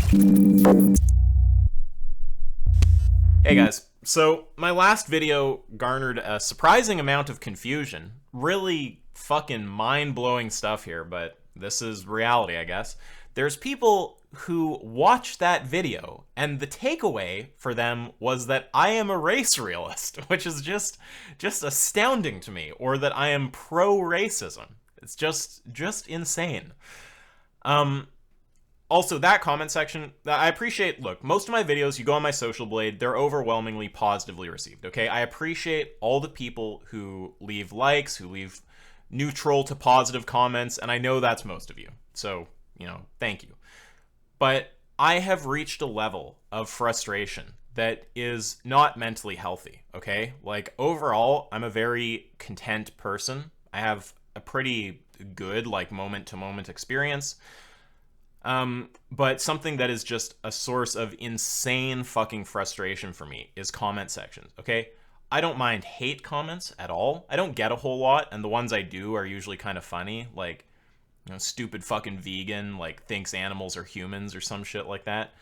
Hey guys, so my last video garnered a surprising amount of confusion. Really fucking mind-blowing stuff here, but this is reality, I guess. There's people who watched that video, and the takeaway for them was that I am a race realist, which is just astounding to me, or that I am pro-racism. It's just insane. Also, that comment section, I appreciate, look, most of my videos, you go on my social blade, they're overwhelmingly positively received, okay? I appreciate all the people who leave likes, who leave neutral to positive comments, and I know that's most of you. So, thank you. But I have reached a level of frustration that is not mentally healthy, okay? Like, overall, I'm a very content person. I have a pretty good, moment-to-moment experience. But something that is just a source of insane fucking frustration for me is comment sections, okay? I don't mind hate comments at all. I don't get a whole lot, and the ones I do are usually kind of funny, like, stupid fucking vegan, like, thinks animals are humans or some shit like that.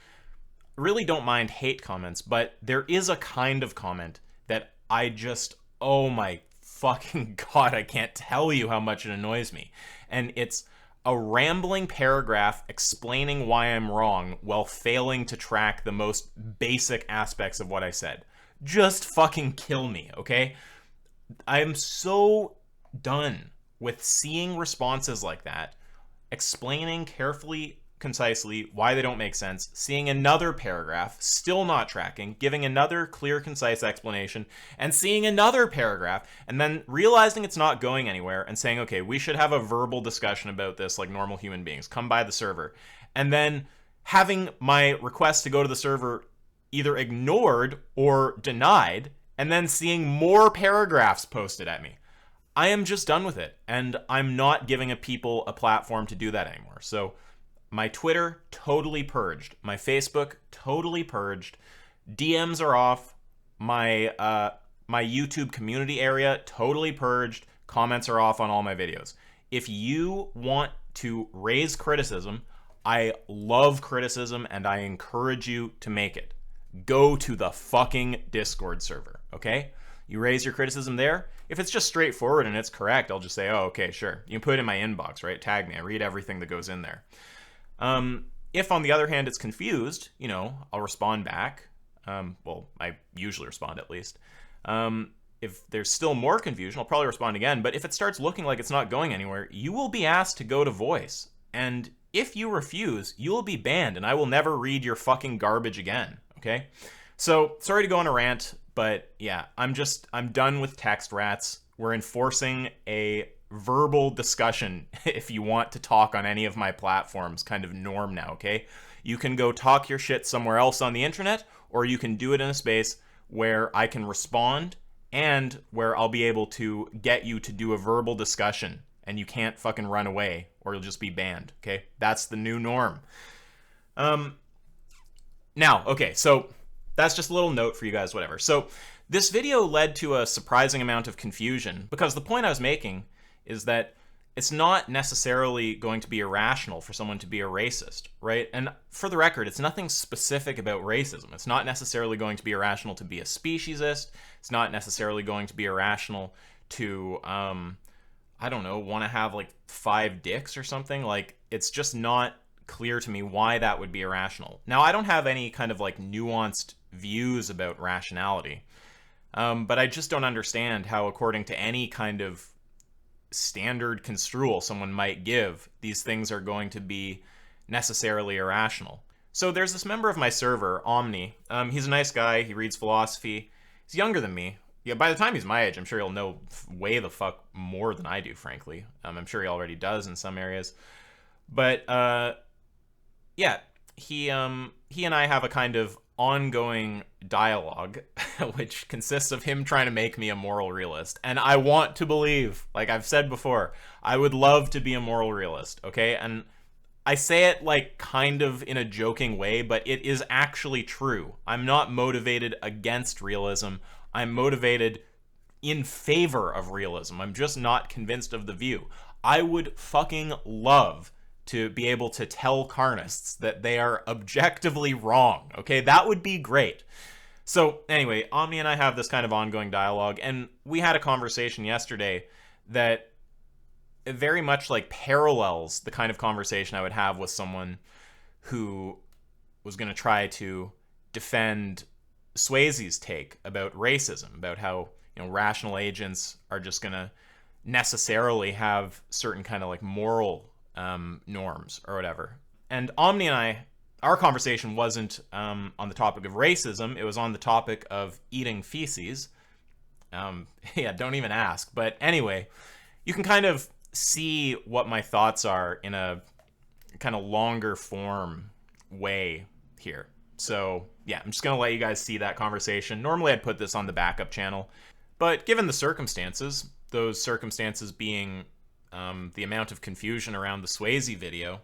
Really don't mind hate comments, but there is a kind of comment that I just, oh my fucking god, I can't tell you how much it annoys me. And it's a rambling paragraph explaining why I'm wrong while failing to track the most basic aspects of what I said. Just fucking kill me, okay? I am so done with seeing responses like that, explaining carefully, concisely why they don't make sense, seeing another paragraph, still not tracking, giving another clear, concise explanation, and seeing another paragraph, and then realizing it's not going anywhere and saying, okay, we should have a verbal discussion about this like normal human beings. Come by the server. And then having my request to go to the server either ignored or denied, and then seeing more paragraphs posted at me. I am just done with it, and I'm not giving people a platform to do that anymore. So my Twitter, totally purged. My Facebook, totally purged. DMs are off. My YouTube community area, totally purged. Comments are off on all my videos. If you want to raise criticism, I love criticism, and I encourage you to make it. Go to the fucking Discord server, okay? You raise your criticism there. If it's just straightforward and it's correct, I'll just say, oh, okay, sure. You can put it in my inbox, right? Tag me. I read everything that goes in there. If, on the other hand, it's confused, I'll respond back. Well, I usually respond at least. If there's still more confusion, I'll probably respond again. But if it starts looking like it's not going anywhere, you will be asked to go to voice. And if you refuse, you will be banned, and I will never read your fucking garbage again, okay? So, sorry to go on a rant, but yeah, I'm done with text rats. We're enforcing a verbal discussion if you want to talk on any of my platforms, kind of norm now, okay? You can go talk your shit somewhere else on the internet, or you can do it in a space where I can respond and where I'll be able to get you to do a verbal discussion, and you can't fucking run away or you'll just be banned, okay? That's the new norm. Now, okay, so that's just a little note for you guys, whatever. So this video led to a surprising amount of confusion because the point I was making is that it's not necessarily going to be irrational for someone to be a racist, right? And for the record, it's nothing specific about racism. It's not necessarily going to be irrational to be a speciesist. It's not necessarily going to be irrational to, I don't know, want to have like 5 dicks or something. Like, it's just not clear to me why that would be irrational. Now, I don't have any kind of like nuanced views about rationality, but I just don't understand how, according to any kind of standard construal someone might give, these things are going to be necessarily irrational. So there's this member of my server, Omni. He's a nice guy. He reads philosophy. He's younger than me. Yeah, by the time he's my age, I'm sure he'll know way the fuck more than I do, frankly. I'm sure he already does in some areas. But yeah, he and I have a kind of ongoing dialogue, which consists of him trying to make me a moral realist. And I want to believe, like I've said before, I would love to be a moral realist, okay? And I say it like kind of in a joking way, but it is actually true. I'm not motivated against realism. I'm motivated in favor of realism. I'm just not convinced of the view. I would fucking love to be able to tell carnists that they are objectively wrong. Okay, that would be great. So anyway, Omni and I have this kind of ongoing dialogue, and we had a conversation yesterday that very much like parallels the kind of conversation I would have with someone who was going to try to defend Swayze's take about racism, about how, rational agents are just going to necessarily have certain kind of like moral norms or whatever. And Omni and I, our conversation wasn't on the topic of racism. It was on the topic of eating feces. Yeah, don't even ask. But anyway, you can kind of see what my thoughts are in a kind of longer form way here. So yeah, I'm just going to let you guys see that conversation. Normally I'd put this on the backup channel, but given the circumstances, those circumstances being the amount of confusion around the Swayze video,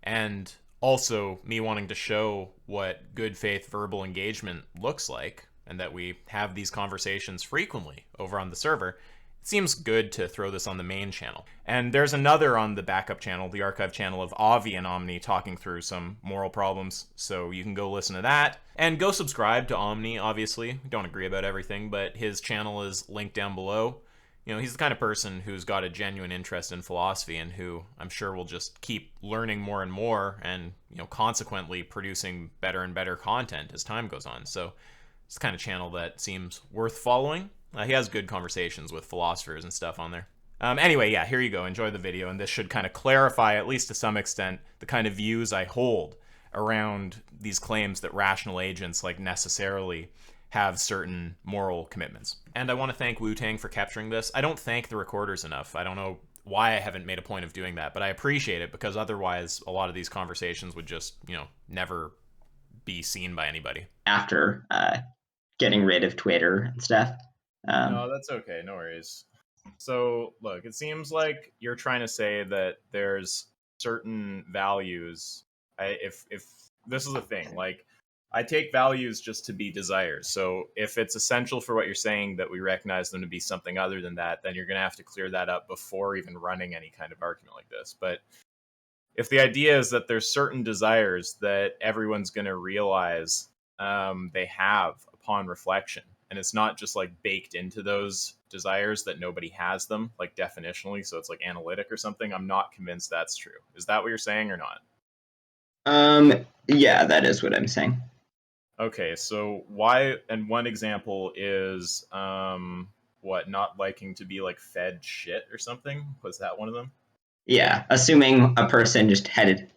and also me wanting to show what good faith verbal engagement looks like, and that we have these conversations frequently over on the server, it seems good to throw this on the main channel. And there's another on the backup channel, the archive channel of Avi and Omni talking through some moral problems, so you can go listen to that. And go subscribe to Omni, obviously. We don't agree about everything, but his channel is linked down below. He's the kind of person who's got a genuine interest in philosophy and who I'm sure will just keep learning more and more and, consequently producing better and better content as time goes on. So it's the kind of channel that seems worth following. He has good conversations with philosophers and stuff on there. Anyway, yeah, here you go. Enjoy the video, and this should kind of clarify, at least to some extent, the kind of views I hold around these claims that rational agents necessarily have certain moral commitments. And I want to thank Wu-Tang for capturing this. I don't thank the recorders enough. I don't know why I haven't made a point of doing that, but I appreciate it, because otherwise a lot of these conversations would just, never be seen by anybody. After getting rid of Twitter and stuff. No, that's okay. No worries. So, look, it seems like you're trying to say that there's certain values. If this is the thing, I take values just to be desires. So if it's essential for what you're saying that we recognize them to be something other than that, then you're going to have to clear that up before even running any kind of argument like this. But if the idea is that there's certain desires that everyone's going to realize they have upon reflection, and it's not just baked into those desires that nobody has them, definitionally, so it's analytic or something, I'm not convinced that's true. Is that what you're saying or not? Yeah, that is what I'm saying. Okay, so why? And one example is what, not liking to be fed shit or something? Was that one of them? Yeah, assuming a person just had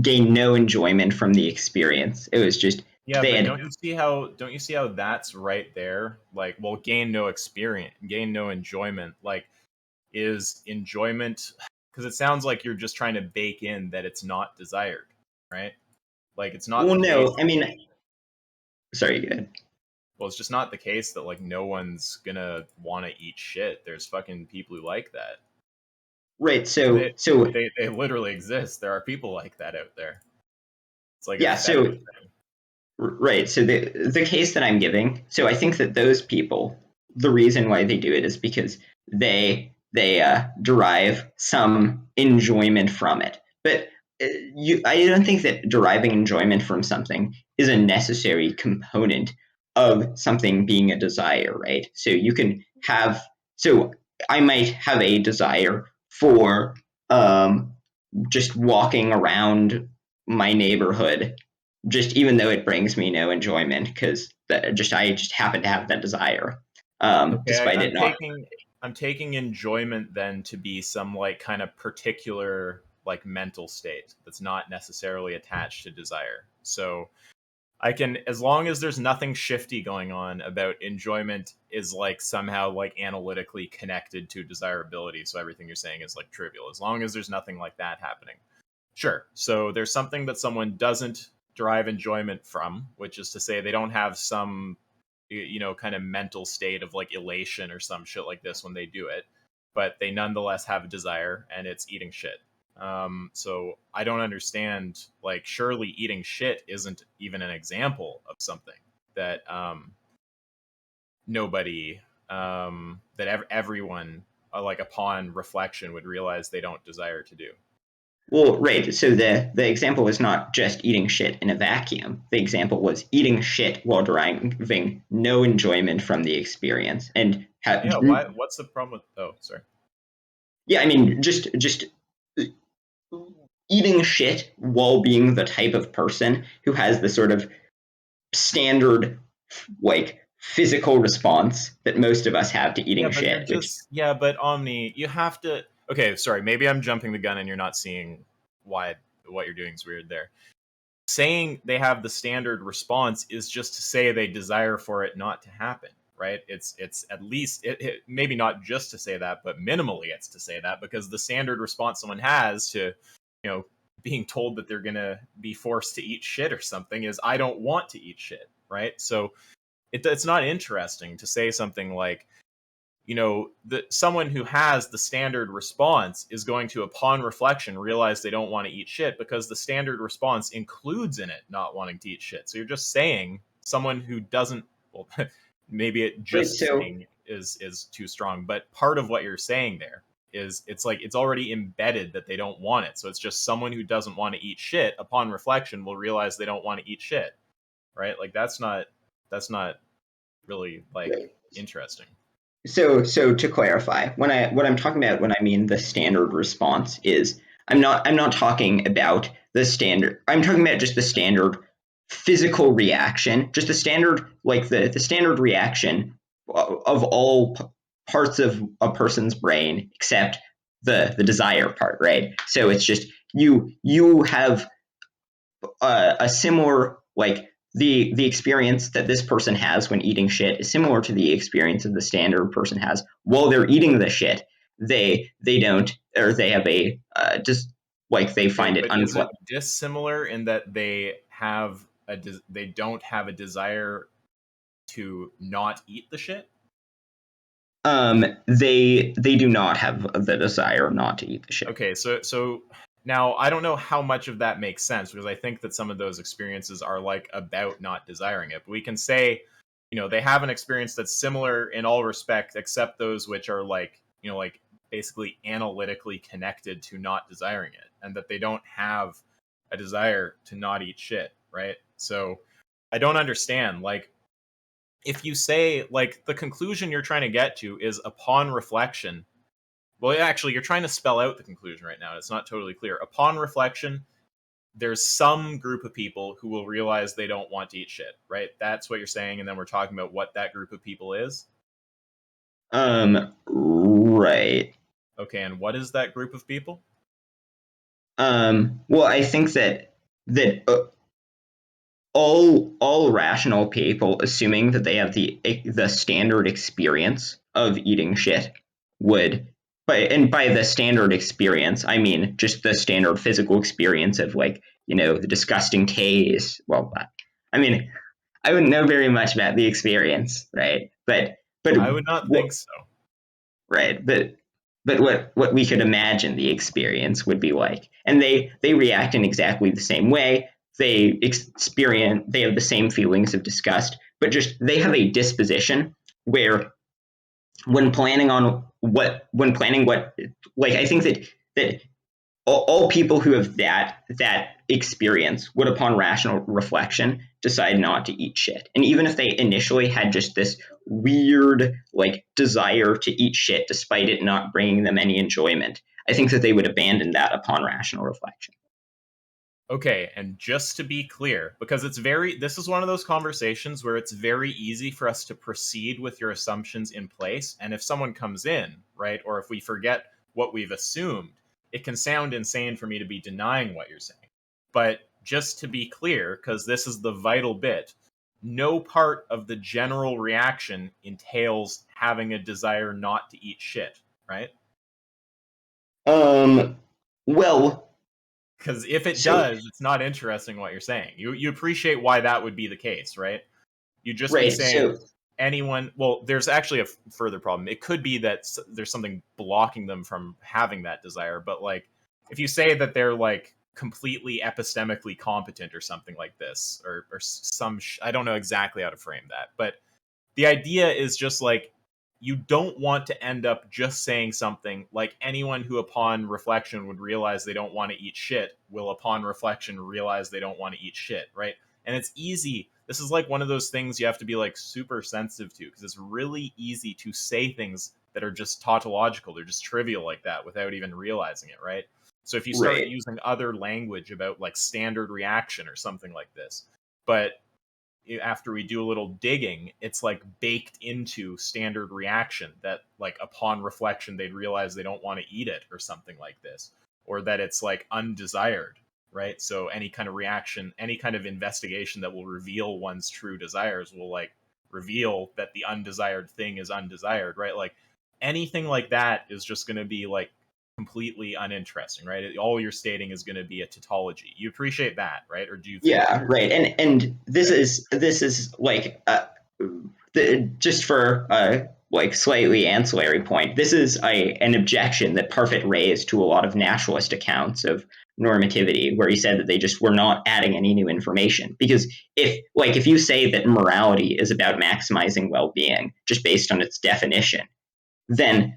gained no enjoyment from the experience. It was just Yeah, they but had. don't you see how that's right there? Well, gain no experience, gain no enjoyment. Is enjoyment, because it sounds like you're just trying to bake in that it's not desired, right? It's not Well, the case. no, I mean, sorry, go ahead. Well, it's just not the case that no one's gonna want to eat shit. There's fucking people who like that. Right. They, So they literally exist. There are people like that out there. It's like a yeah. fetish So thing. right. So the case that I'm giving. So I think that those people, the reason why they do it is because they derive some enjoyment from it. But I don't think that deriving enjoyment from something is a necessary component of something being a desire, right? So you can have. So I might have a desire for just walking around my neighborhood, just even though it brings me no enjoyment, because I just happen to have that desire, Okay, despite it not. I'm taking enjoyment then to be some kind of particular mental state that's not necessarily attached to desire. So I can, as long as there's nothing shifty going on about enjoyment is somehow analytically connected to desirability, so everything you're saying is trivial. As long as there's nothing like that happening. Sure. So there's something that someone doesn't derive enjoyment from, which is to say they don't have some kind of mental state of elation or some shit like this when they do it, but they nonetheless have a desire, and it's eating shit. So I don't understand, surely eating shit isn't even an example of something that nobody that everyone upon reflection would realize they don't desire to do. Well, right. So the example was not just eating shit in a vacuum. The example was eating shit while deriving no enjoyment from the experience. And Yeah, why? What's the problem with? Oh, sorry. yeah, I mean, just eating shit while being the type of person who has the sort of standard like physical response that most of us have to Yeah, eating but you're shit, which just yeah, but Omni, you have to. Okay, sorry. Maybe I'm jumping the gun and you're not seeing why what you're doing is weird there. Saying they have the standard response is just to say they desire for it not to happen, right? It's at least maybe not just to say that, but minimally it's to say that, because the standard response someone has to, you know, being told that they're gonna be forced to eat shit or something is I don't want to eat shit, right? So it's not interesting to say something like, you know, that someone who has the standard response is going to, upon reflection, realize they don't want to eat shit, because the standard response includes in it not wanting to eat shit. So you're just saying someone who doesn't, well, maybe it right. just So saying is too strong, but part of what you're saying there is it's like it's already embedded that they don't want it. So it's just someone who doesn't want to eat shit upon reflection will realize they don't want to eat shit, right? Like that's not really like right. interesting. So to clarify, when I what I'm talking about when I mean the standard response is I'm not talking about the standard. I'm talking about just the standard physical reaction, just the standard like the standard reaction of all parts of a person's brain except the desire part, right? So it's just you have a similar like the experience that this person has when eating shit is similar to the experience that the standard person has while they're eating the shit. They don't, or they have a just like they Okay, find it but is it unpleasant. dissimilar in that they don't have a desire to not eat the shit? They do not have the desire not to eat the shit. Okay, so now I don't know how much of that makes sense, because I think that some of those experiences are like about not desiring it. But we can say, you know, they have an experience that's similar in all respects except those which are like, you know, like basically analytically connected to not desiring it, and that they don't have a desire to not eat shit, right? So I don't understand. Like, if you say, like, the conclusion you're trying to get to is upon reflection, well, actually, you're trying to spell out the conclusion right now. It's not totally clear. Upon reflection, there's some group of people who will realize they don't want to eat shit, right? That's what you're saying, and then we're talking about what that group of people is. Right. Okay, and what is that group of people? Well, I think that all rational people, assuming that they have the standard experience of eating shit, would by the standard experience I mean just the standard physical experience of like the disgusting taste. Well, I mean I wouldn't know very much about the experience, right? But I would not what think so. right? But what we could imagine the experience would be like, and they react in exactly the same way. They have the same feelings of disgust, but just they have a disposition where when planning what like I think that all people who have that experience would, upon rational reflection, decide not to eat shit. And even if they initially had just this weird like desire to eat shit, despite it not bringing them any enjoyment, I think that they would abandon that upon rational reflection. Okay, and just to be clear, because this is one of those conversations where it's very easy for us to proceed with your assumptions in place. And if someone comes in, right, or if we forget what we've assumed, it can sound insane for me to be denying what you're saying. But just to be clear, because this is the vital bit, no part of the general reaction entails having a desire not to eat shit, right? Um. Well. Because if it So does, it's not interesting what you're saying. You appreciate why that would be the case, right? You'd just be right. saying So anyone. Well, there's actually a further problem. It could be that there's something blocking them from having that desire. But like, if you say that they're like completely epistemically competent or something like this, or some, I don't know exactly how to frame that, but the idea is just like you don't want to end up just saying something like anyone who upon reflection would realize they don't want to eat shit will upon reflection realize they don't want to eat shit, right? And it's easy. This is like one of those things you have to be like super sensitive to, because it's really easy to say things that are just tautological, they're just trivial like that without even realizing it, right? So if you start Right. using other language about like standard reaction or something like this, but after we do a little digging, it's like baked into standard reaction that like upon reflection they'd realize they don't want to eat it or something like this, or that it's like undesired, right? So any kind of reaction, any kind of investigation that will reveal one's true desires will like reveal that the undesired thing is undesired, right? Like anything like that is just going to be like completely uninteresting, right? All you're stating is going to be a tautology. You appreciate that, right? Or do you think Yeah, right. And this okay? is like just for like slightly ancillary point. This is an objection that Parfit raised to a lot of naturalist accounts of normativity, where he said that they just were not adding any new information. Because if you say that morality is about maximizing well-being just based on its definition, then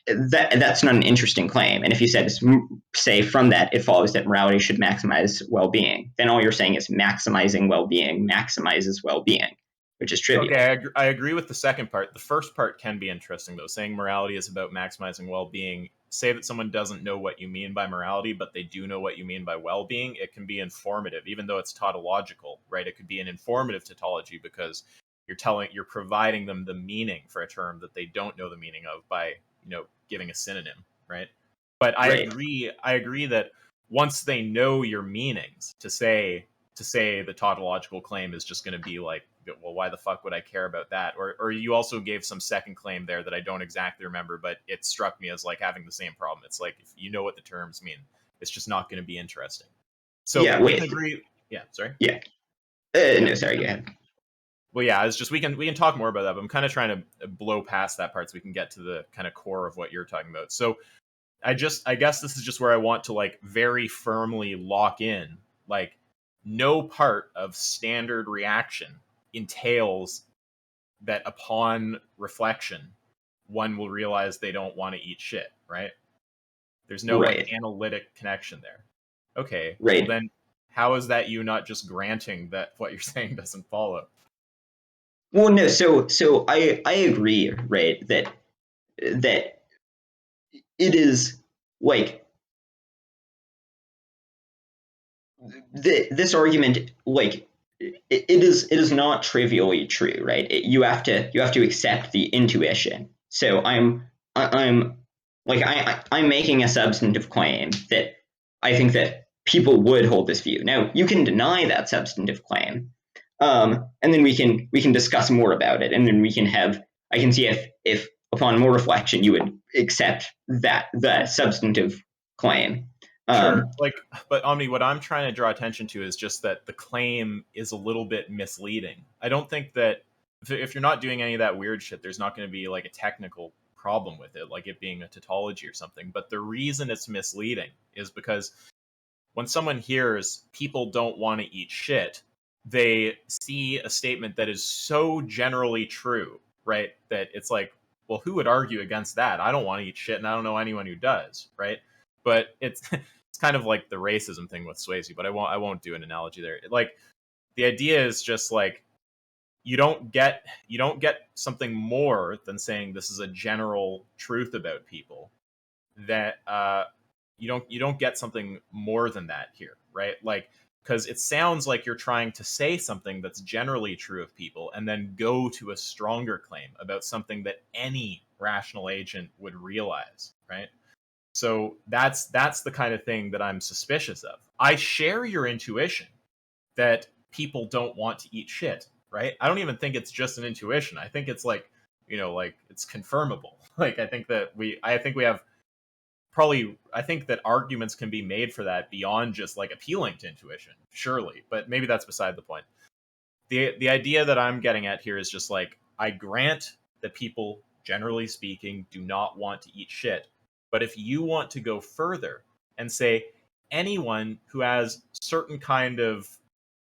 that's not an interesting claim. And if you say from that it follows that morality should maximize well-being, then all you're saying is maximizing well-being maximizes well-being, which is Okay, trivial. I agree with the second part. The first part can be interesting, though. Saying morality is about maximizing well being. Say that someone doesn't know what you mean by morality, but they do know what you mean by well being. It can be informative, even though it's tautological, right? It could be an informative tautology because you're providing them the meaning for a term that they don't know the meaning of by, giving a synonym, right? But Right. I agree that once they know your meanings, to say the tautological claim is just going to be like, well, why the fuck would I care about that? Or you also gave some second claim there that I don't exactly remember, but it struck me as like having the same problem. It's like if you know what the terms mean, it's just not going to be interesting. So Yeah. we can Wait. agree. Yeah, sorry. Yeah. Yeah. No, sorry. Go ahead. Well, yeah, it's just we can talk more about that, but I'm kind of trying to blow past that part so we can get to the kind of core of what you're talking about. So I guess this is just where I want to like very firmly lock in like no part of standard reaction entails that upon reflection one will realize they don't want to eat shit, right? There's no like Right. analytic connection there. Okay, well Right. then how is that you not just granting that what you're saying doesn't follow? Well, no. So I agree. Right. That it is like this argument, like it is not trivially true, right? You have to accept the intuition. So I'm like I'm making a substantive claim that I think that people would hold this view. Now you can deny that substantive claim, and then we can discuss more about it, and then we can have I can see if upon more reflection you would accept that the substantive claim. Sure. Um, Like, but Omni, what I'm trying to draw attention to is just that the claim is a little bit misleading. I don't think that if you're not doing any of that weird shit, there's not going to be like a technical problem with it, like it being a tautology or something. But the reason it's misleading is because when someone hears people don't want to eat shit, they see a statement that is so generally true, right? That it's like, well, who would argue against that? I don't want to eat shit, and I don't know anyone who does, right? But it's it's kind of like the racism thing with Swayze, but I won't do an analogy there. Like the idea is just like you don't get something more than saying this is a general truth about people that you don't get something more than that here, right? Like because it sounds like you're trying to say something that's generally true of people and then go to a stronger claim about something that any rational agent would realize, right? So that's the kind of thing that I'm suspicious of. I share your intuition that people don't want to eat shit, right? I don't even think it's just an intuition. I think it's like, like it's confirmable. Like I think we have probably I think that arguments can be made for that beyond just like appealing to intuition, surely. But maybe that's beside the point. The idea that I'm getting at here is just like I grant that people, generally speaking, do not want to eat shit. But if you want to go further and say anyone who has certain kind of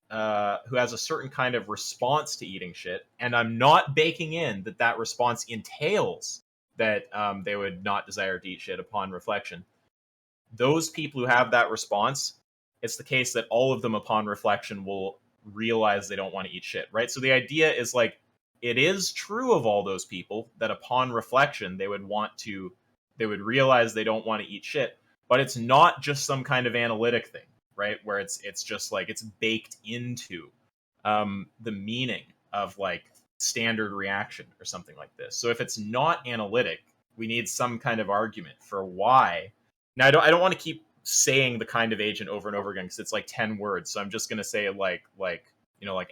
who has a certain kind of response to eating shit, and I'm not baking in that that response entails that they would not desire to eat shit upon reflection. Those people who have that response, it's the case that all of them upon reflection will realize they don't want to eat shit, right? So the idea is like, it is true of all those people that upon reflection they would realize they don't want to eat shit, but it's not just some kind of analytic thing, right? Where it's just like it's baked into the meaning of like standard reaction or something like this. So if it's not analytic, we need some kind of argument for why. Now I don't want to keep saying the kind of agent over and over again because it's like 10 words. So I'm just gonna say like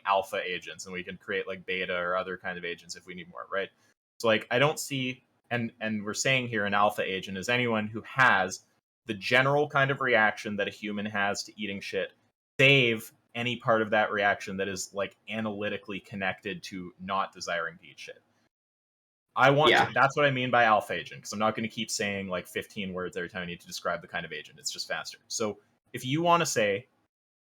alpha agents, and we can create like beta or other kind of agents if we need more, right? So like I don't see, and we're saying here an alpha agent is anyone who has the general kind of reaction that a human has to eating shit, save any part of that reaction that is like analytically connected to not desiring to eat shit. Yeah. That's what I mean by alpha agent, because I'm not going to keep saying like 15 words every time I need to describe the kind of agent. It's just faster. So if you want to say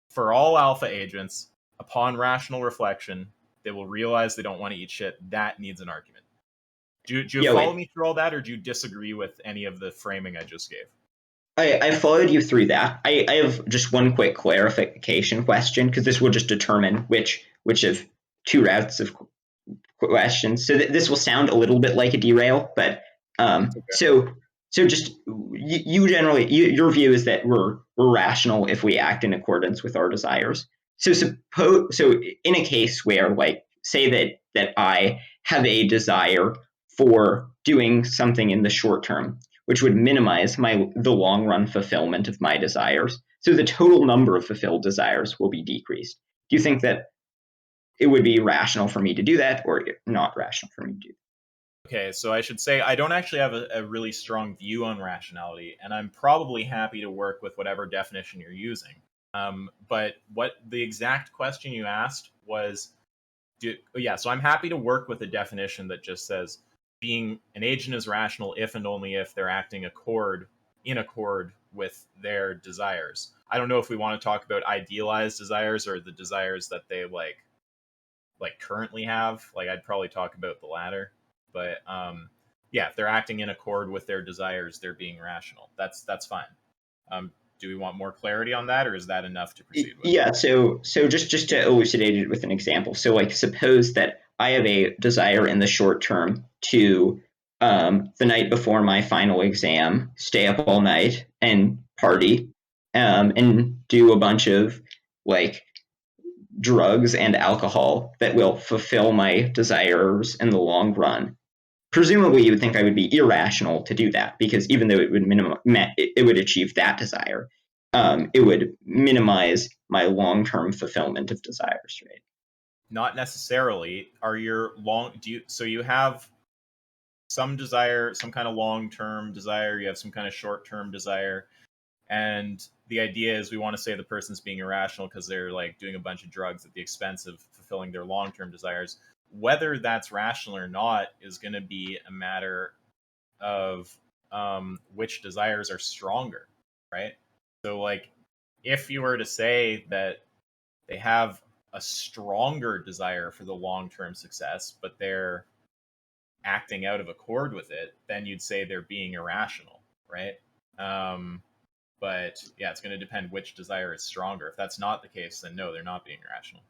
for all alpha agents, upon rational reflection, they will realize they don't want to eat shit, that needs an argument. Do you Yeah, follow wait. me through all that, or do you disagree with any of the framing I just gave? I followed you through that. I have just one quick clarification question because this will just determine which of two routes of questions. So this will sound a little bit like a derail, but It's okay. so just you generally your view is that we're rational if we act in accordance with our desires. So in a case where like say that I have a desire for doing something in the short term, which would minimize the long run fulfillment of my desires. So the total number of fulfilled desires will be decreased. Do you think that it would be rational for me to do that or not rational for me to do that? Okay, so I should say I don't actually have a really strong view on rationality, and I'm probably happy to work with whatever definition you're using. But what the exact question you asked was, yeah, so I'm happy to work with a definition that just says being an agent is rational if and only if they're acting in accord with their desires. I don't know if we want to talk about idealized desires or the desires that they like currently have. Like I'd probably talk about the latter. But yeah, if they're acting in accord with their desires, they're being rational. That's fine. Do we want more clarity on that, or is that enough to proceed with? Yeah, so just to elucidate it with an example. So like suppose that I have a desire in the short term to the night before my final exam, stay up all night and party, and do a bunch of like drugs and alcohol that will fulfill my desires in the long run. Presumably, you would think I would be irrational to do that because even though it would it would achieve that desire, it would minimize my long-term fulfillment of desires, right? Not necessarily. Are your long do you so you have some desire, some kind of long-term desire, you have some kind of short-term desire, and the idea is we want to say the person's being irrational because they're like doing a bunch of drugs at the expense of fulfilling their long-term desires. Whether that's rational or not is going to be a matter of which desires are stronger, right? So, like, if you were to say that they have a stronger desire for the long term success, but they're acting out of accord with it, then you'd say they're being irrational, right? Um, but yeah, it's going to depend which desire is stronger. If that's not the case, then no, they're not being irrational.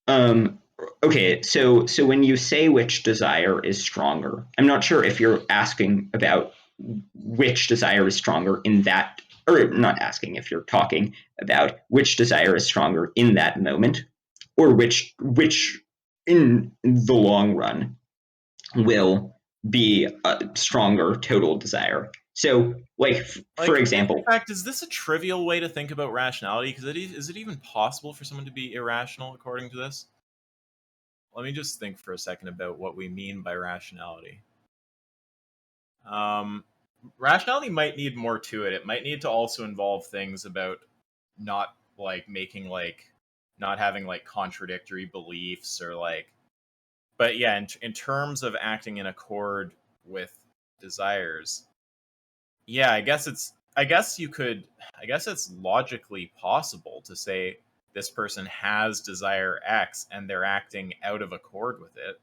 Um, okay, so when you say which desire is stronger, I'm not sure if you're asking about which desire is stronger in that, or not asking if you're talking about which desire is stronger in that moment, or which in the long run will be a stronger total desire. So, like for Like, in example, fact, is this a trivial way to think about rationality? Because is it even possible for someone to be irrational according to this? Let me just think for a second about what we mean by rationality. Um, Rationality might need more to it. It might need to also involve things about not like making like not having like contradictory beliefs or like. But yeah, in terms of acting in accord with desires, yeah, I guess it's logically possible to say this person has desire X and they're acting out of accord with it.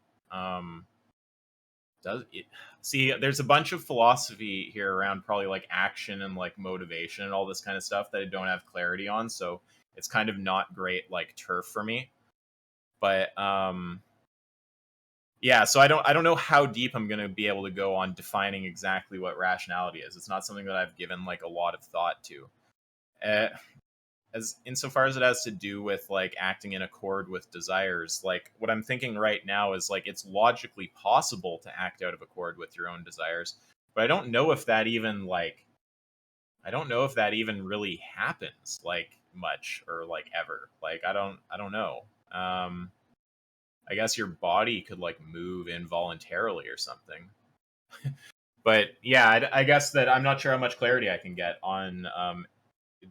Does it see there's a bunch of philosophy here around probably like action and like motivation and all this kind of stuff that I don't have clarity on, so it's kind of not great like turf for me. But yeah, so I don't know how deep I'm going to be able to go on defining exactly what rationality is. It's not something that I've given like a lot of thought to. uh, as insofar as it has to do with like acting in accord with desires, like what I'm thinking right now is like it's logically possible to act out of accord with your own desires, but I don't know if that even really happens like much or like ever. Like I don't know. I guess your body could like move involuntarily or something. But yeah, I guess that I'm not sure how much clarity I can get on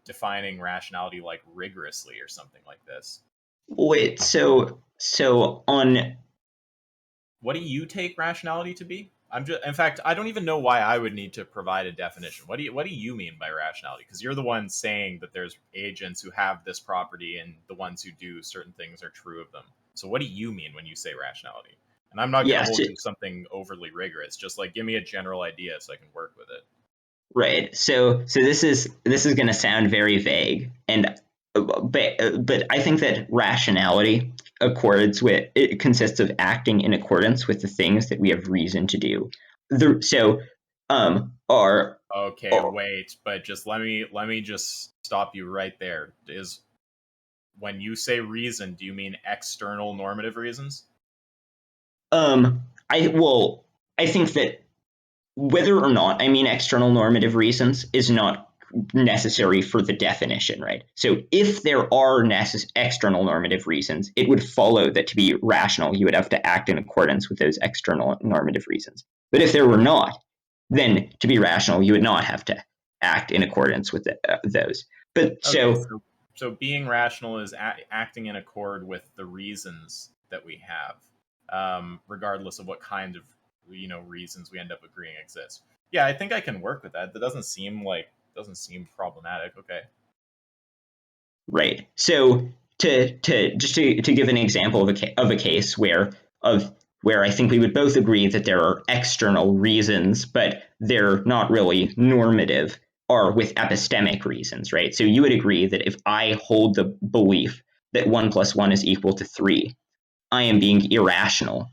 defining rationality like rigorously or something like this. Wait, so on What do you take rationality to be? In fact, I don't even know why I would need to provide a definition. What do you mean by rationality? Because you're the one saying that there's agents who have this property and the ones who do certain things are true of them. So what do you mean when you say rationality? And I'm not going to yes, hold you to something overly rigorous. Just like give me a general idea so I can work with it. right. So this is going to sound very vague, and but I think that rationality accords with it consists of acting in accordance with the things that we have reason to do. So are Okay, wait, but just let me just stop you right there. Is when you say reason, do you mean external normative reasons? I think that whether or not I mean external normative reasons is not necessary for the definition, right? So if there are external normative reasons, it would follow that to be rational, you would have to act in accordance with those external normative reasons. But if there were not, then to be rational, you would not have to act in accordance with those. But Okay, so so being rational is acting in accord with the reasons that we have, regardless of what kind of reasons we end up agreeing exist. Yeah, I think I can work with that. That doesn't seem problematic. Okay. right. So to give an example of a case where I think we would both agree that there are external reasons, but they're not really normative, are with epistemic reasons, right? So you would agree that if I hold the belief that 1 + 1 is equal to 3, I am being irrational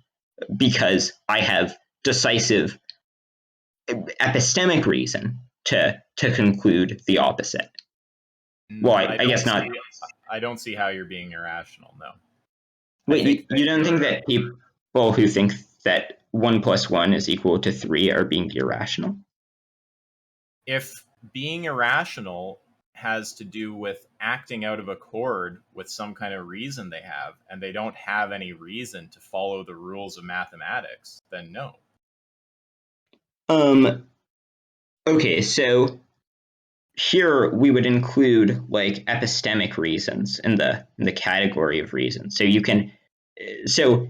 because I have decisive epistemic reason to conclude the opposite. Well, I I don't guess see. not. I don't see how you're being irrational. No, I Wait, think you that don't think you're. that people who think that 1 + 1 is equal to 3 are being irrational? If being irrational has to do with acting out of accord with some kind of reason they have, and they don't have any reason to follow the rules of mathematics, then no. Um, okay, so here we would include like epistemic reasons in the category of reasons. So you can so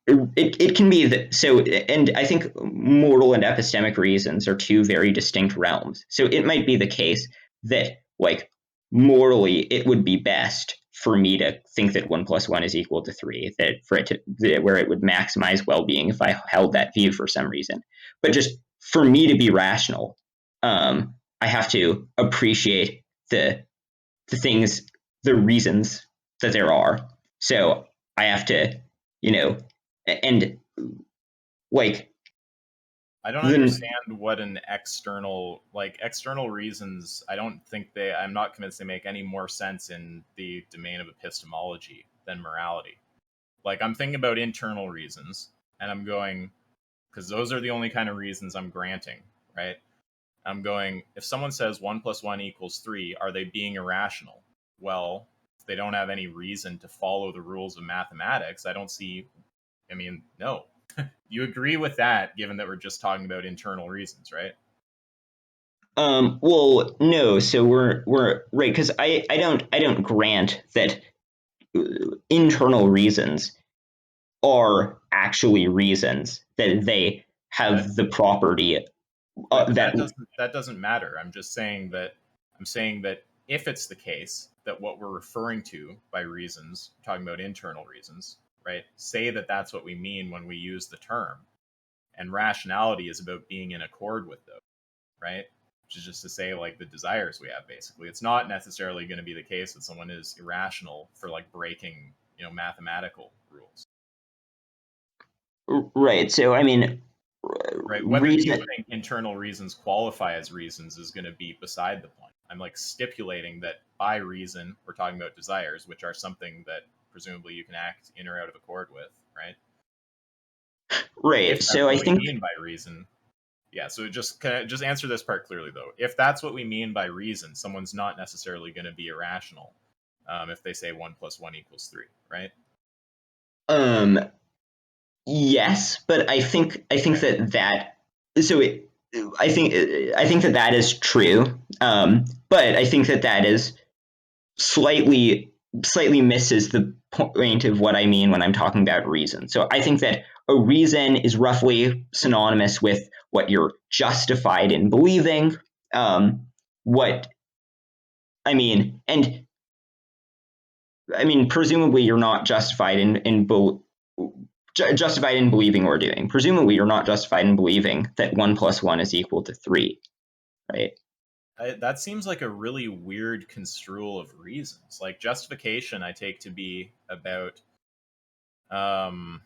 it can be that so and I think moral and epistemic reasons are two very distinct realms. So it might be the case that like morally it would be best for me to think that 1 + 1 is equal to 3, that for it to where it would maximize well-being if I held that view for some reason. But just for me to be rational, I have to appreciate the things, the reasons that there are. So I have to, you know, and like I don't then understand what an external reasons. I'm not convinced they make any more sense in the domain of epistemology than morality. Like I'm thinking about internal reasons, and I'm going because those are the only kind of reasons I'm granting, right? I'm going, if someone says 1 + 1 = 3, are they being irrational? Well, if they don't have any reason to follow the rules of mathematics, I don't see, I mean, no. You agree with that, given that we're just talking about internal reasons, right? well no, so we're right because I don't grant that internal reasons are actually reasons that they That, have the property right, but that that doesn't matter. I'm saying that if it's the case that what we're referring to by reasons, talking about internal reasons, right? Say that that's what we mean when we use the term. And rationality is about being in accord with those, right? Which is just to say, like, the desires we have, basically. It's not necessarily going to be the case that someone is irrational for, like, breaking, mathematical rules. Right. So, I mean, Right. Whether you reason. think internal reasons qualify as reasons is going to be beside the point. I'm like stipulating that by reason, we're talking about desires, which are something that presumably you can act in or out of accord with, right? Right. If that's So, I what we think. mean by reason, yeah. So just answer this part clearly, though. If that's what we mean by reason, someone's not necessarily going to be irrational if they say 1+1 = 3, right? Yes, but I think Okay. that so it I think that is true. But I think that is slightly misses the point of what I mean when I'm talking about reason. So I think that a reason is roughly synonymous with what you're justified in believing. What I mean, and I mean, presumably you're not justified justified in believing or doing. Presumably, you're not justified in believing that 1 + 1 is equal to 3, right? That seems like a really weird construal of reasons. Like justification, I take to be about um,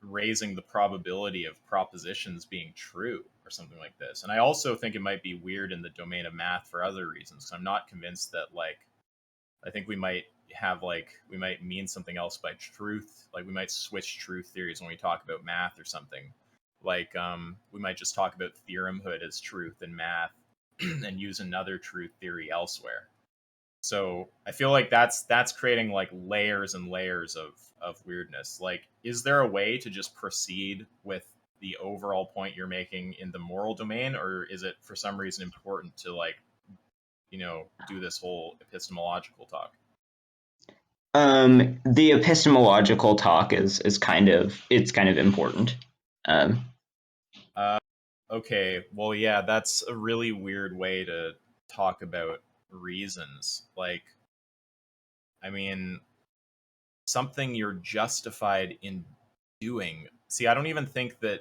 raising the probability of propositions being true or something like this. And I also think it might be weird in the domain of math for other reasons. I'm not convinced that, like, I think we might we might mean something else by truth. Like we might switch truth theories when we talk about math or something. Like we might just talk about theoremhood as truth in math and use another truth theory elsewhere. So I feel like that's creating like layers and layers of weirdness. Like, is there a way to just proceed with the overall point you're making in the moral domain, or is it for some reason important to, like, do this whole epistemological talk? The epistemological talk is kind of important. Um, Uh, okay, well, yeah, that's a really weird way to talk about reasons. Like, I mean, something you're justified in doing. See, I don't even think that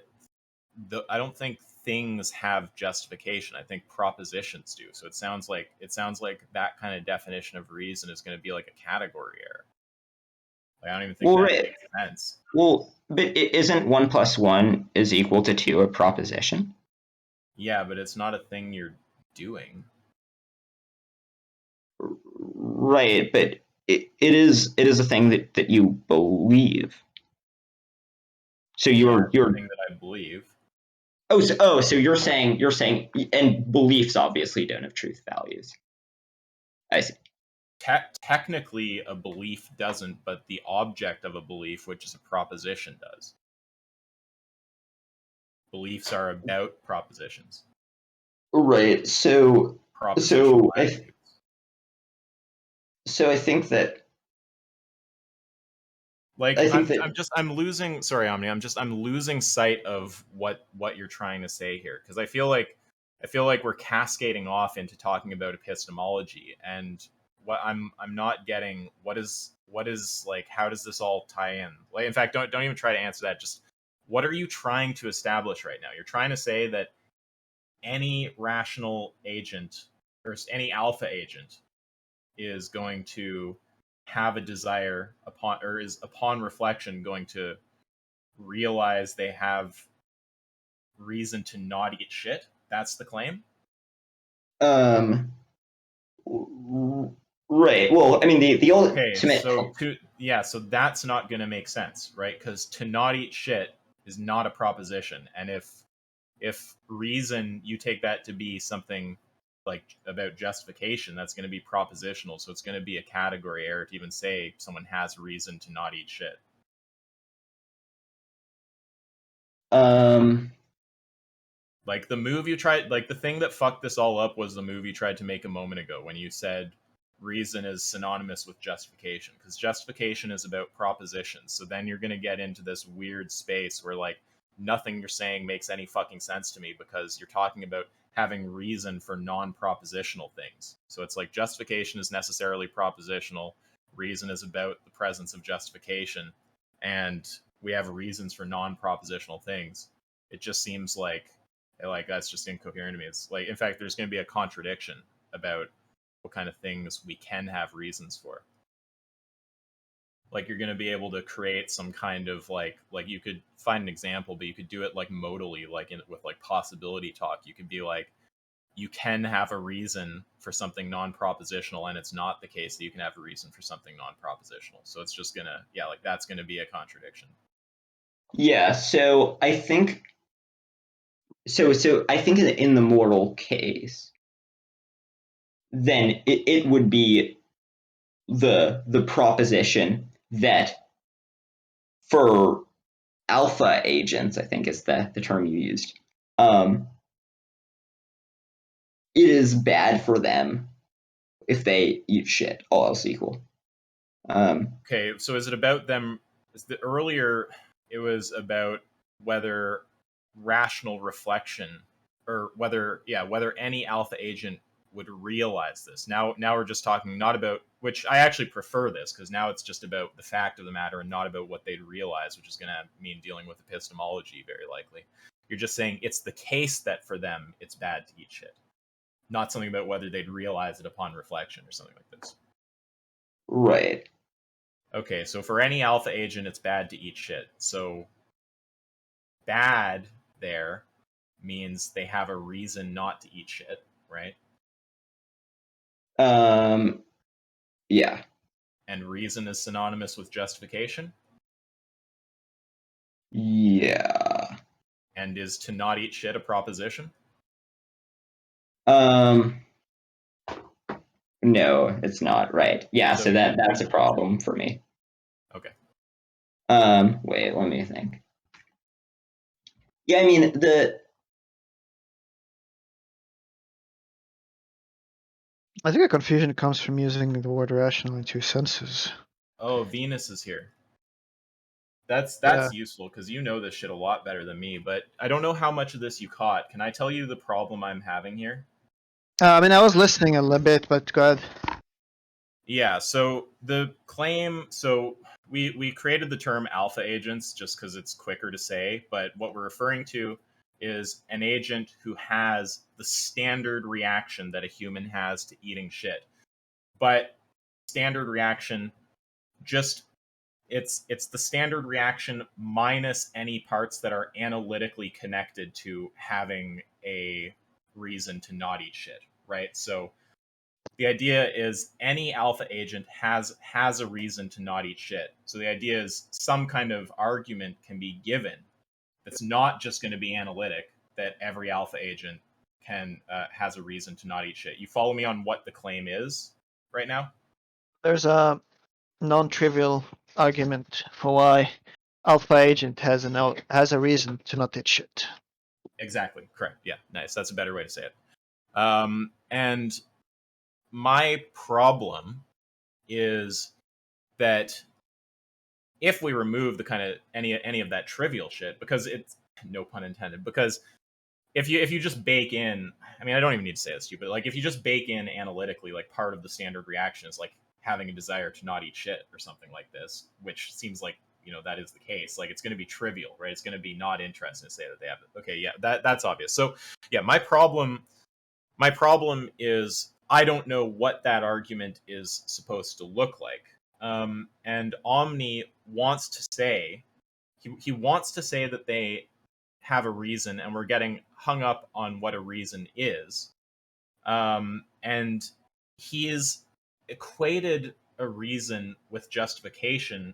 I don't think things have justification. I think propositions do. So it sounds like that kind of definition of reason is going to be like a category error. Like, I don't even think well, that right. makes sense. But isn't 1 + 1 is equal to 2 a proposition? Yeah, but it's not a thing you're doing. Right, but it is a thing that you believe. So Yeah, you're it's a you're thing that I believe. so you're saying and beliefs obviously don't have truth values. I see. Technically, a belief doesn't, but the object of a belief, which is a proposition, does. Beliefs are about propositions, Right. propositional So I attitudes. so I think that Like I think that I'm losing, sorry, Omni, I'm losing sight of what you're trying to say here, because I feel like we're cascading off into talking about epistemology, and what I'm not getting, what is like, how does this all tie in? Like, in fact, don't even try to answer that. Just, what are you trying to establish right now? You're trying to say that any rational agent, or any alpha agent, is going to have a desire upon, or is upon reflection going to realize they have reason to not eat shit. That's the claim. um right. Well, I mean the Okay, ultimate so that's not going to make sense, right? Because to not eat shit is not a proposition, and if reason, you take that to be something like about justification, that's going to be propositional. So it's going to be a category error to even say someone has reason to not eat shit. um Like the move you tried, like the thing that fucked this all up was the move you tried to make a moment ago when you said reason is synonymous with justification, because justification is about propositions. So then you're going to get into this weird space where, like, nothing you're saying makes any fucking sense to me, because you're talking about having reason for non-propositional things. So it's like justification is necessarily propositional, reason is about the presence of justification, and we have reasons for non-propositional things. It just seems like that's just incoherent to me. It's like, in fact, there's going to be a contradiction about what kind of things we can have reasons for. Like, you're going to be able to create some kind of like you could find an example, but you could do it like modally, like with like possibility talk. You could be like, you can have a reason for something non-propositional, and it's not the case that you can have a reason for something non-propositional. So it's just gonna, like, that's gonna be a contradiction. Yeah, so I think in the moral case, then it would be the proposition that for alpha agents, I think is the term you used, it is bad for them if they eat shit, all else equal. Okay, so is it about them? Earlier it was about whether rational reflection, or whether any alpha agent would realize this. Now we're just talking not about, which I actually prefer this, because now it's just about the fact of the matter and not about what they'd realize, which is going to mean dealing with epistemology very likely. You're just saying it's the case that for them it's bad to eat shit, not something about whether they'd realize it upon reflection or something like this. Right. Okay, so for any alpha agent, it's bad to eat shit. So bad there means they have a reason not to eat shit, right? Yeah. And reason is synonymous with justification? Yeah. And is to not eat shit a proposition? No, it's not, right. Yeah, so that's a problem for me. Okay. Wait, let me think. Yeah, I mean, I think the confusion comes from using the word rational in two senses. Oh, Venus is here. That's useful, because you know this shit a lot better than me, but I don't know how much of this you caught. Can I tell you the problem I'm having here? I mean, I was listening a little bit, but go ahead. Yeah, so the claim, so we created the term alpha agents just because it's quicker to say, but what we're referring to is an agent who has the standard reaction that a human has to eating shit. But standard reaction, just it's the standard reaction minus any parts that are analytically connected to having a reason to not eat shit, right? So the idea is any alpha agent has a reason to not eat shit. So the idea is some kind of argument can be given that's not just going to be analytic, that every alpha agent can has a reason to not eat shit. You follow me on what the claim is right now? There's a non-trivial argument for why alpha agent has a reason to not eat shit. Exactly, correct. Yeah, nice. That's a better way to say it. And my problem is that if we remove the kind of any of that trivial shit, because it's no pun intended, because if you just bake in, I mean, I don't even need to say this to you, but like if you just bake in analytically, like part of the standard reaction is like having a desire to not eat shit or something like this, which seems like, that is the case. Like, it's going to be trivial, right? It's going to be not interesting to say that they have it. Okay, yeah, that's obvious. So yeah, my problem is I don't know what that argument is supposed to look like. And Omni wants to say, he wants to say that they have a reason, and we're getting hung up on what a reason is. And he is equated a reason with justification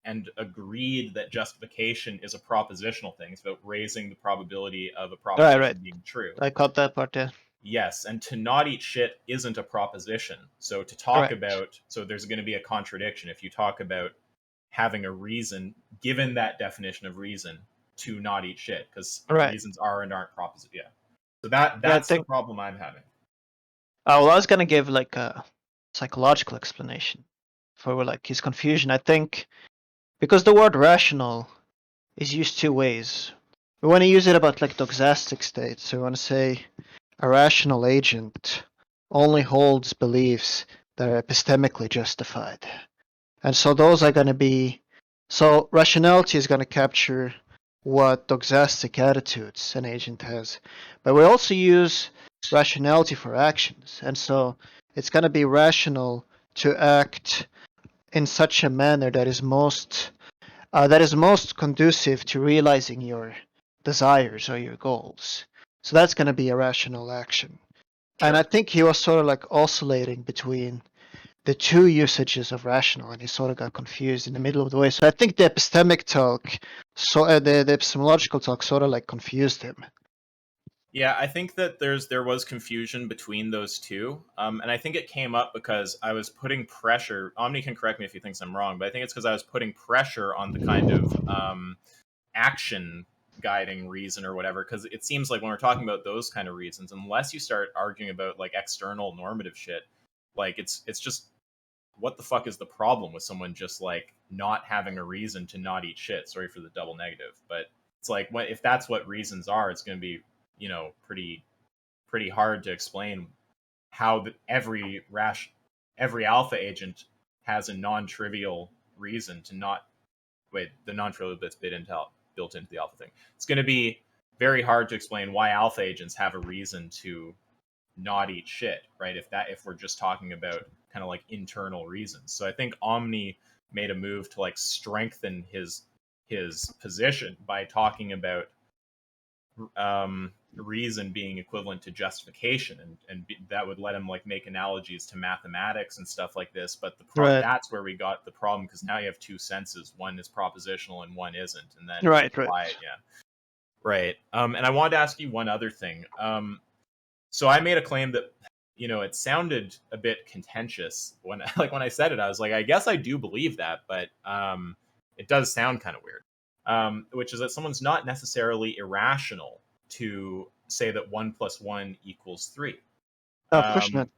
and agreed that justification is a propositional thing. It's about raising the probability of a proposition being true. I caught that part there. Yes, and to not eat shit isn't a proposition. So to talk about, so there's going to be a contradiction if you talk about having a reason, given that definition of reason, to not eat shit, because reasons are and aren't propositions. Yeah. So that's the problem I'm having. Well, I was going to give like a psychological explanation for like his confusion. I think because the word rational is used two ways. We want to use it about like doxastic states. So we want to say a rational agent only holds beliefs that are epistemically justified. And so those are going to be, so rationality is going to capture what doxastic attitudes an agent has. But we also use rationality for actions. And so it's going to be rational to act in such a manner that is most conducive to realizing your desires or your goals. So that's going to be a rational action. Sure. And I think he was sort of like oscillating between the two usages of rational, and he sort of got confused in the middle of the way. So I think the epistemic talk, the epistemological talk, sort of like confused him. Yeah, I think that there was confusion between those two, and I think it came up because I was putting pressure. Omni can correct me if he thinks I'm wrong, but I think it's because I was putting pressure on the kind of action guiding reason or whatever. Because it seems like when we're talking about those kind of reasons, unless you start arguing about like external normative shit, like it's just what the fuck is the problem with someone just like not having a reason to not eat shit? Sorry for the double negative, but it's like if that's what reasons are, it's going to be pretty hard to explain how every alpha agent has a non-trivial reason to not the non-trivial bit's built into the alpha thing. It's going to be very hard to explain why alpha agents have a reason to not eat shit, right? If we're just talking about kind of like internal reasons. So I think Omni made a move to like strengthen his position by talking about reason being equivalent to justification, and that would let him like make analogies to mathematics and stuff like this. But Right. that's where we got the problem, because now you have two senses: one is propositional and one isn't, and then Right. yeah, right. And I wanted to ask you one other thing. So I made a claim that it sounded a bit contentious when when I said it. I was like, I guess I do believe that, but it does sound kind of weird. Which is that someone's not necessarily irrational to say that 1+1 = 3. Of course not.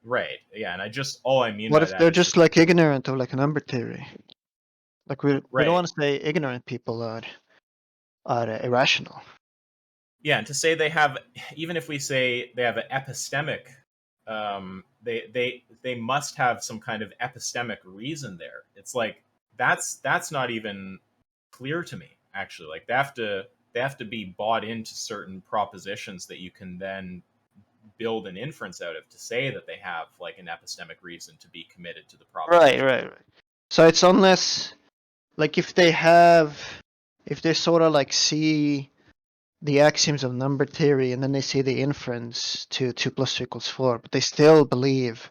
Right. Yeah. And all I mean What by if that they're is just like ignorant of like a number theory? Like we don't right. want to say ignorant people are irrational. Yeah, and to say they have, even if we say they have an epistemic, they must have some kind of epistemic reason there. It's like that's not even clear to me, actually. Like they have to be bought into certain propositions that you can then build an inference out of to say that they have like an epistemic reason to be committed to the proposition. Right. So it's unless, like, if they sort of like see the axioms of number theory and then they see the inference to 2 + 2 = 4, but they still believe,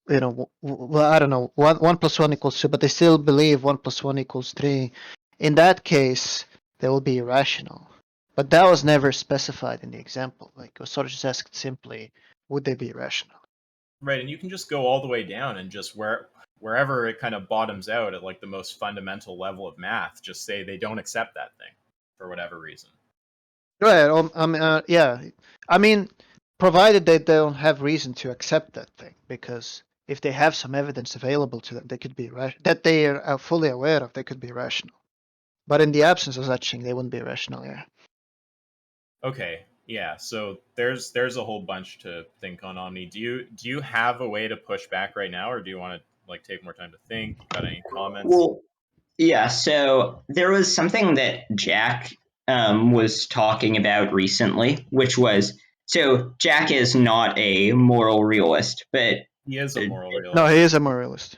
well, I don't know, 1 + 1 = 2, but they still believe 1 + 1 = 3. In that case, they will be irrational. But that was never specified in the example. Like, it was sort of just asked simply, would they be irrational? Right, and you can just go all the way down and just wherever it kind of bottoms out at like the most fundamental level of math, just say they don't accept that thing for whatever reason. Right. Yeah. I mean, provided they don't have reason to accept that thing, because if they have some evidence available to them, they could be that they are fully aware of, they could be rational. But in the absence of such thing, they wouldn't be rational. Yeah. Okay, yeah. So there's a whole bunch to think on Omni. Do you have a way to push back right now, or do you want to like take more time to think? Got any comments? Well, yeah. So there was something that Jack was talking about recently, which was, so Jack is not a moral realist, but He is a moral No, realist. he is a moralist.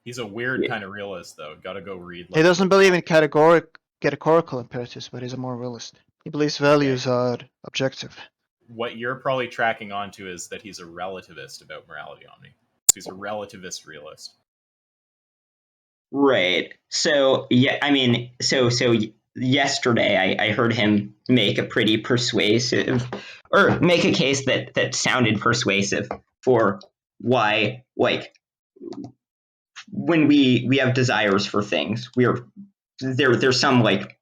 He's a weird kind of realist, though. Got to go read. He doesn't believe in categorical imperatives, but he's a moralist. He believes values are objective. What you're probably tracking onto is that he's a relativist about morality, Omni. So he's a relativist realist. right. So yeah, I mean, so yesterday I heard him make a pretty persuasive, or make a case that sounded persuasive for why, like, when we have desires for things, there's some like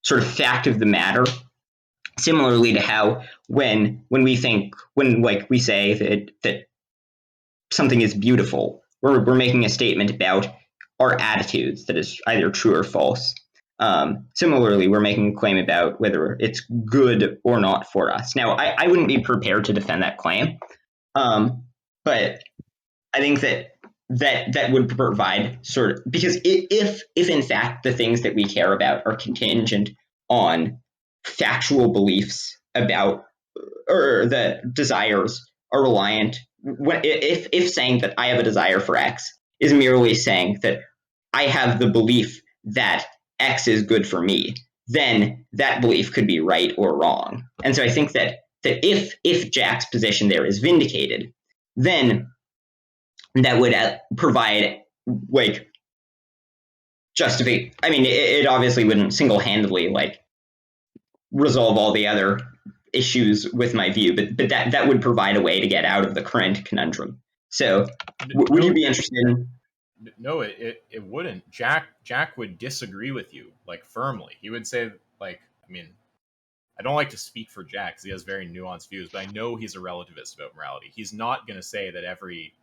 sort of fact of the matter, similarly to how when like we say that something is beautiful, we're making a statement about our attitudes that is either true or false. Similarly, we're making a claim about whether it's good or not for us. Now, I wouldn't be prepared to defend that claim, but I think that would provide sort of, because if in fact the things that we care about are contingent on factual beliefs about, or the desires are reliant, if saying that I have a desire for X is merely saying that I have the belief that X is good for me, then that belief could be right or wrong. And so I think that if Jack's position there is vindicated, then that would provide like justify. I mean, it obviously wouldn't single-handedly like resolve all the other issues with my view, but that would provide a way to get out of the current conundrum. So, would you be interested in? No, it wouldn't. Jack would disagree with you like firmly. He would say like, I mean, I don't like to speak for Jack because he has very nuanced views, but I know he's a relativist about morality. He's not going to say that every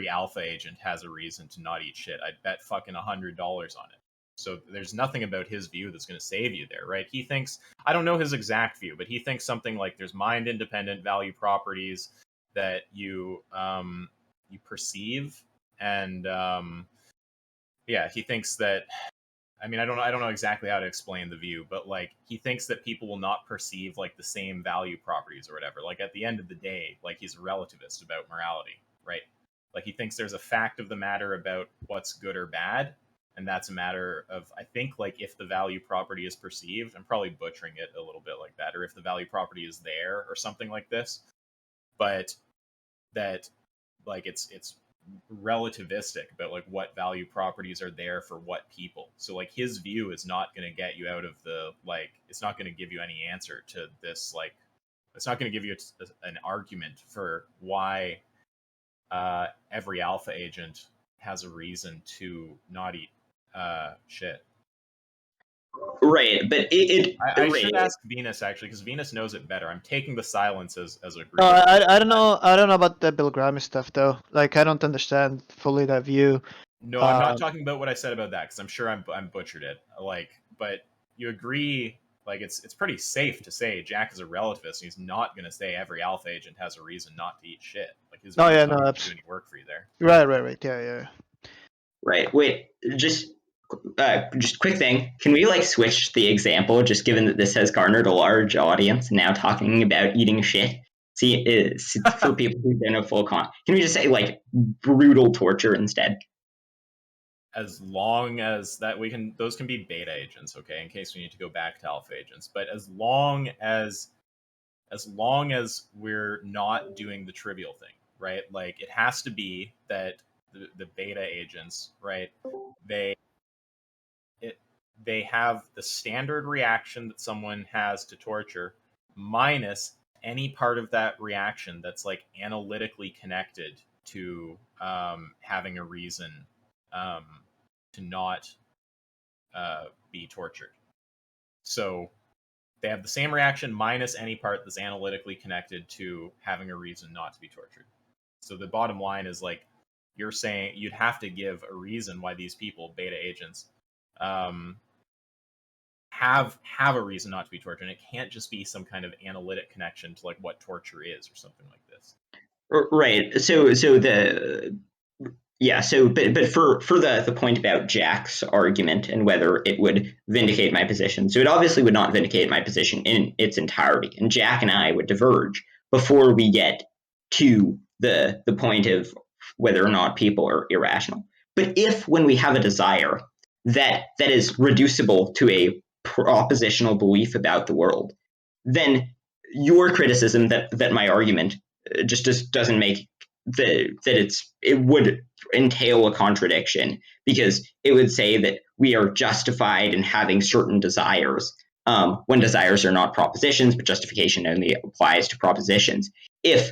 alpha agent has a reason to not eat shit. I'd bet fucking $100 on it. So there's nothing about his view that's going to save you there, right? He thinks, I don't know his exact view, but he thinks something like there's mind independent value properties that you perceive, and yeah, he thinks that, I mean, I don't know exactly how to explain the view, but like he thinks that people will not perceive like the same value properties or whatever. Like at the end of the day, like he's a relativist about morality, right? Like he thinks there's a fact of the matter about what's good or bad, and that's a matter of, I think, like if the value property is perceived, I'm probably butchering it a little bit like that, or if the value property is there or something like this, but that like it's relativistic about like what value properties are there for what people. So like his view is not going to get you out of the, like, it's not going to give you any answer to this, like it's not going to give you an argument for why every alpha agent has a reason to not eat shit. Right, but I right. should ask Venus actually, because Venus knows it better. I'm taking the silence as a No, agreement. I don't know. I don't know about the Bill Graham stuff though. Like, I don't understand fully that view. No, I'm not talking about what I said about that, because I'm sure I'm butchered it. Like, but you agree, like it's pretty safe to say Jack is a relativist, and he's not going to say every alpha agent has a reason not to eat shit. Like his Oh view yeah, is no, not going to that's do any work for you there. right. Yeah. Right. Wait, just quick thing. Can we like switch the example, just given that this has garnered a large audience now talking about eating shit? See, it's for people who've been a full con. Can we just say like brutal torture instead? As long as that we can, those can be beta agents, okay, in case we need to go back to alpha agents. But as long as we're not doing the trivial thing, right? Like it has to be that the beta agents, right? They they have the standard reaction that someone has to torture minus any part of that reaction that's like analytically connected to having a reason um, to not be tortured. So they have the same reaction minus any part that's analytically connected to having a reason not to be tortured. So the bottom line is like you're saying you'd have to give a reason why these people, beta agents, have a reason not to be tortured. And it can't just be some kind of analytic connection to like what torture is or something like this. Right. But for the point about Jack's argument and whether it would vindicate my position, so it obviously would not vindicate my position in its entirety, and Jack and I would diverge before we get to the point of whether or not people are irrational. But if when we have a desire that is reducible to a propositional belief about the world, then your criticism that my argument just doesn't make it would entail a contradiction, because it would say that we are justified in having certain desires when desires are not propositions, but justification only applies to propositions. If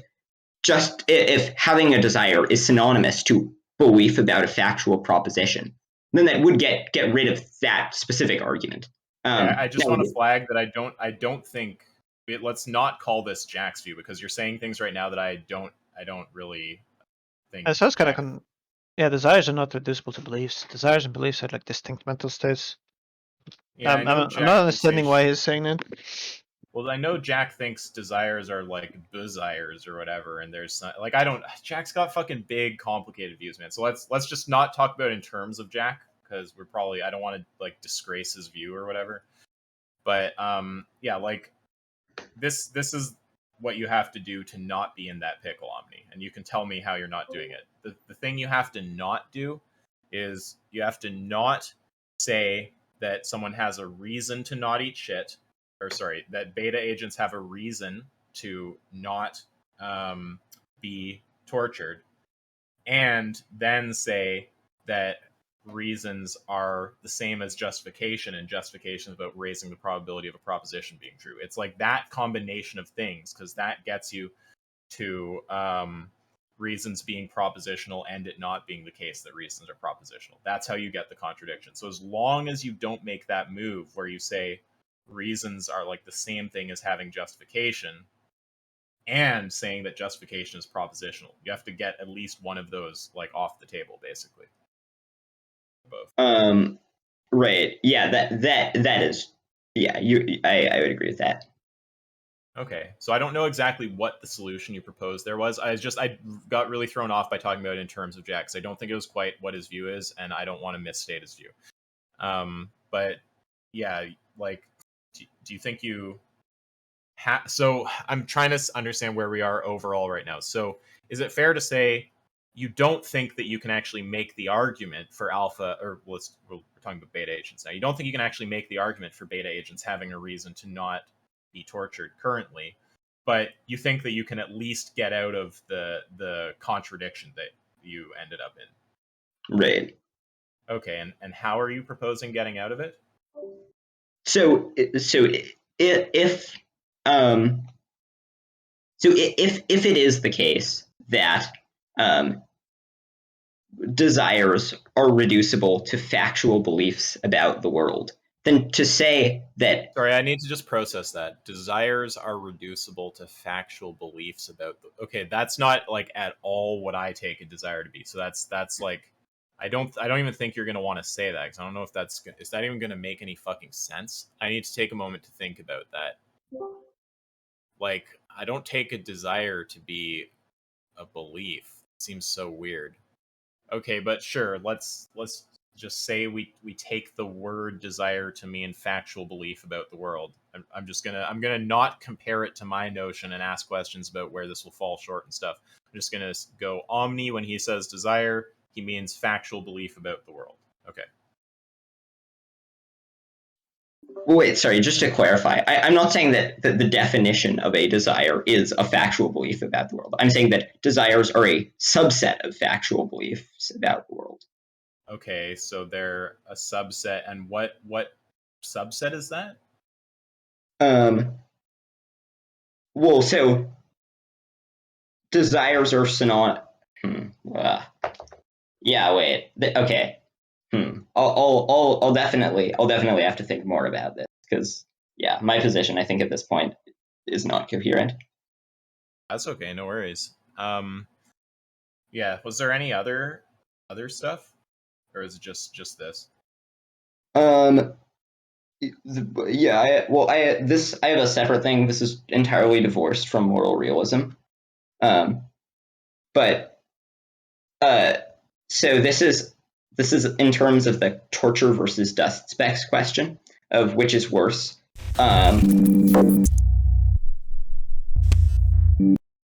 having a desire is synonymous to belief about a factual proposition, then that would get rid of that specific argument. I just want to flag that I don't think let's not call this Jack's view, because you're saying things right now that I don't really think. So it's kind of yeah. Desires are not reducible to beliefs. Desires and beliefs are like distinct mental states. Yeah, I know I'm Jack not would say understanding why he's saying that. well, I know Jack thinks desires are like desires or whatever, and there's like I don't. Jack's got fucking big, complicated views, man. So let's just not talk about it in terms of Jack because we're probably I don't want to like disgrace his view or whatever. But yeah, like this is what you have to do to not be in that pickle, Omni, and you can tell me how you're not doing it. The thing you have to not do is you have to not say that someone has a reason to not eat shit, or sorry, that beta agents have a reason to not be tortured, and then say that reasons are the same as justification, and justification is about raising the probability of a proposition being true. It's like that combination of things because that gets you to reasons being propositional and it not being the case that reasons are propositional. That's how you get the contradiction. So as long as you don't make that move where you say reasons are like the same thing as having justification and saying that justification is propositional, you have to get at least one of those like off the table, basically. Both. Right. Yeah. That is. Yeah. I would agree with that. Okay, so I don't know exactly what the solution you proposed there was. I got really thrown off by talking about it in terms of Jack, because I don't think it was quite what his view is, and I don't want to misstate his view. But yeah, like, do you think you so I'm trying to understand where we are overall right now. So is it fair to say you don't think that you can actually make the argument for alpha, or we're talking about beta agents now. You don't think you can actually make the argument for beta agents having a reason to not be tortured currently, but you think that you can at least get out of the contradiction that you ended up in. Right. Okay, and how are you proposing getting out of it? So if if it is the case that desires are reducible to factual beliefs about the world, then to say that. Sorry, I need to just process that. Desires are reducible to factual beliefs about the. Okay, that's not like at all what I take a desire to be. So that's like I don't even think you're gonna want to say that because I don't know if is that even gonna make any fucking sense. I need to take a moment to think about that. Like I don't take a desire to be a belief. It seems so weird. Okay, but sure, let's just say we take the word desire to mean factual belief about the world. I'm gonna not compare it to my notion and ask questions about where this will fall short and stuff. I'm just gonna go Omni when he says desire, he means factual belief about the world. Okay. Wait, sorry, just to clarify, I'm not saying that the definition of a desire is a factual belief about the world. I'm saying that desires are a subset of factual beliefs about the world. Okay, so they're a subset, and what subset is that? Well, so desires are synonymous. Yeah, wait. Okay. I'll definitely have to think more about this because yeah, my position I think at this point is not coherent. That's okay, no worries. Yeah, was there any other stuff, or is it just this? Yeah, I have a separate thing. This is entirely divorced from moral realism. But so this is in terms of the torture versus dust specs question of which is worse.